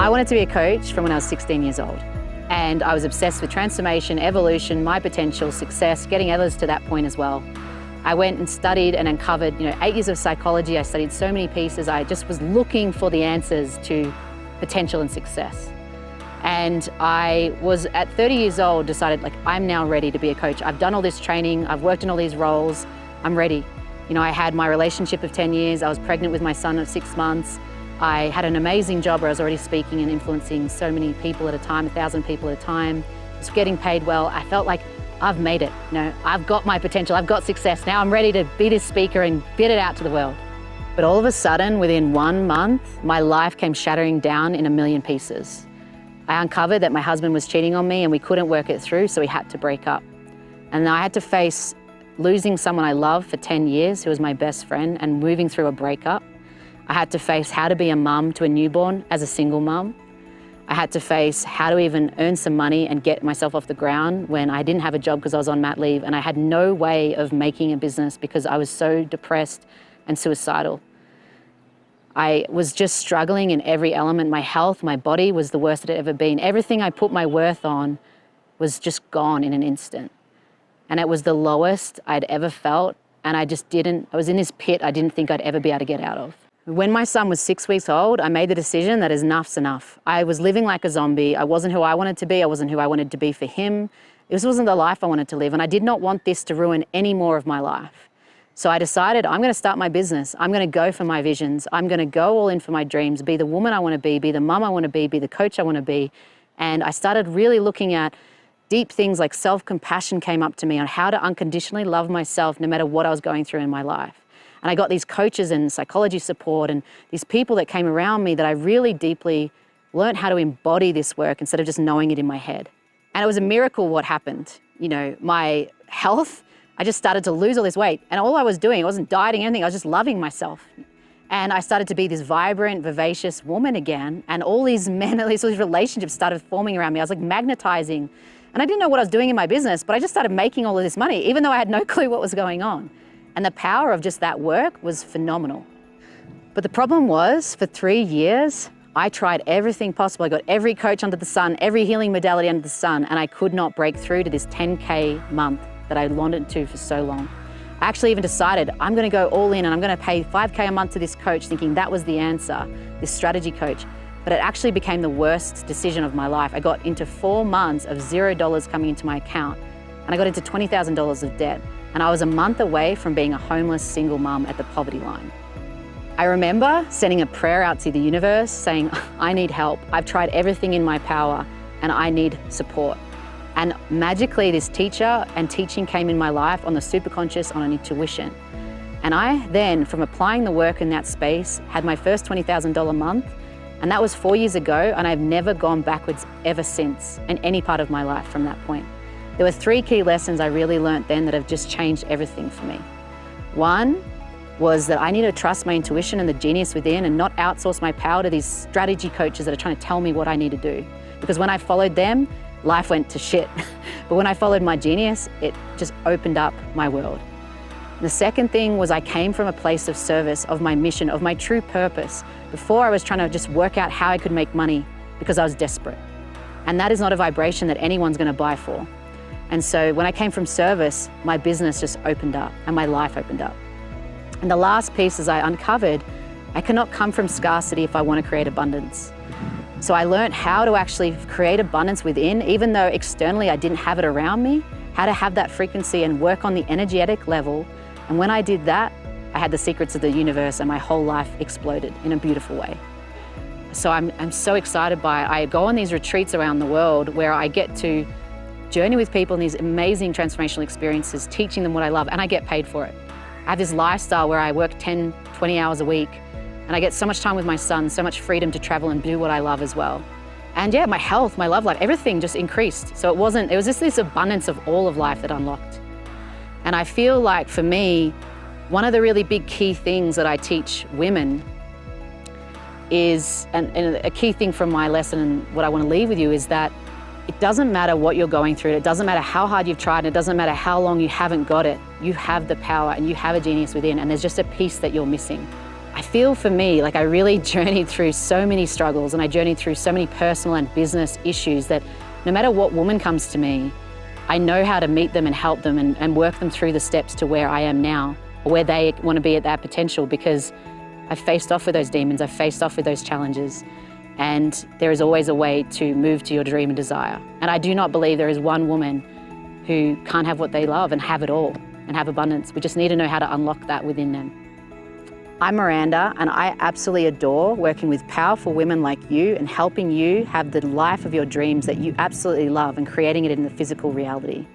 I wanted to be a coach from when I was 16 years old. And I was obsessed with transformation, evolution, my potential, success, getting others to that point as well. I went and studied and uncovered 8 years of psychology. I studied so many pieces. I just was looking for the answers to potential and success. And I was at 30 years old, decided I'm now ready to be a coach. I've done all this training, I've worked in all these roles, I'm ready. I had my relationship of 10 years, I was pregnant with my son at 6 months. I had an amazing job where I was already speaking and influencing so many people at a time, 1,000 people at a time. I was getting paid well. I felt like I've made it. I've got my potential, I've got success. Now I'm ready to be this speaker and get it out to the world. But all of a sudden, within 1 month, my life came shattering down in a million pieces. I uncovered that my husband was cheating on me and we couldn't work it through, so we had to break up. And I had to face losing someone I loved for 10 years, who was my best friend, and moving through a breakup. I had to face how to be a mum to a newborn as a single mum. I had to face how to even earn some money and get myself off the ground when I didn't have a job because I was on mat leave and I had no way of making a business because I was so depressed and suicidal. I was just struggling in every element. My health, my body was the worst it had ever been. Everything I put my worth on was just gone in an instant. And it was the lowest I'd ever felt. And I was in this pit I didn't think I'd ever be able to get out of. When my son was 6 weeks old, I made the decision that enough's enough. I was living like a zombie. I wasn't who I wanted to be. I wasn't who I wanted to be for him. This wasn't the life I wanted to live. And I did not want this to ruin any more of my life. So I decided I'm going to start my business. I'm going to go for my visions. I'm going to go all in for my dreams, be the woman I want to be the mum I want to be the coach I want to be. And I started really looking at deep things like self-compassion came up to me on how to unconditionally love myself no matter what I was going through in my life. And I got these coaches and psychology support and these people that came around me that I really deeply learned how to embody this work instead of just knowing it in my head. And it was a miracle what happened. My health, I just started to lose all this weight. And all I was doing, I wasn't dieting or anything, I was just loving myself. And I started to be this vibrant, vivacious woman again. And all these men, all these relationships started forming around me. I was magnetizing. And I didn't know what I was doing in my business, but I just started making all of this money, even though I had no clue what was going on. And the power of just that work was phenomenal. But the problem was, for 3 years, I tried everything possible. I got every coach under the sun, every healing modality under the sun, and I could not break through to this 10K month that I wanted to for so long. I actually even decided I'm going to go all in and I'm going to pay 5K a month to this coach, thinking that was the answer, this strategy coach. But it actually became the worst decision of my life. I got into 4 months of $0 coming into my account, and I got into $20,000 of debt. And I was a month away from being a homeless single mum at the poverty line. I remember sending a prayer out to the universe saying, I need help. I've tried everything in my power and I need support. And magically this teacher and teaching came in my life on the superconscious, on an intuition. And I then, from applying the work in that space, had my first $20,000 month. And that was 4 years ago, and I've never gone backwards ever since in any part of my life from that point. There were 3 key lessons I really learned then that have just changed everything for me. One was that I need to trust my intuition and the genius within and not outsource my power to these strategy coaches that are trying to tell me what I need to do. Because when I followed them, life went to shit. But when I followed my genius, it just opened up my world. The second thing was I came from a place of service, of my mission, of my true purpose. Before I was trying to just work out how I could make money because I was desperate. And that is not a vibration that anyone's going to buy for. And so when I came from service, my business just opened up and my life opened up. And the last piece is I uncovered, I cannot come from scarcity if I want to create abundance. So I learned how to actually create abundance within, even though externally I didn't have it around me, how to have that frequency and work on the energetic level. And when I did that, I had the secrets of the universe and my whole life exploded in a beautiful way. So I'm so excited by it. I go on these retreats around the world where I get to journey with people in these amazing transformational experiences, teaching them what I love, and I get paid for it. I have this lifestyle where I work 10, 20 hours a week, and I get so much time with my son, so much freedom to travel and do what I love as well. And yeah, my health, my love life, everything just increased. So it was just this abundance of all of life that unlocked. And I feel like for me, one of the really big key things that I teach women is, and a key thing from my lesson and what I want to leave with you is that it doesn't matter what you're going through, it doesn't matter how hard you've tried, it doesn't matter how long you haven't got it, you have the power and you have a genius within, and there's just a piece that you're missing. I feel for me, like I really journeyed through so many struggles and I journeyed through so many personal and business issues that no matter what woman comes to me, I know how to meet them and help them and work them through the steps to where I am now, or where they want to be at that potential, because I've faced off with those demons, I've faced off with those challenges, and there is always a way to move to your dream and desire. And I do not believe there is one woman who can't have what they love and have it all and have abundance. We just need to know how to unlock that within them. I'm Miranda, and I absolutely adore working with powerful women like you and helping you have the life of your dreams that you absolutely love and creating it in the physical reality.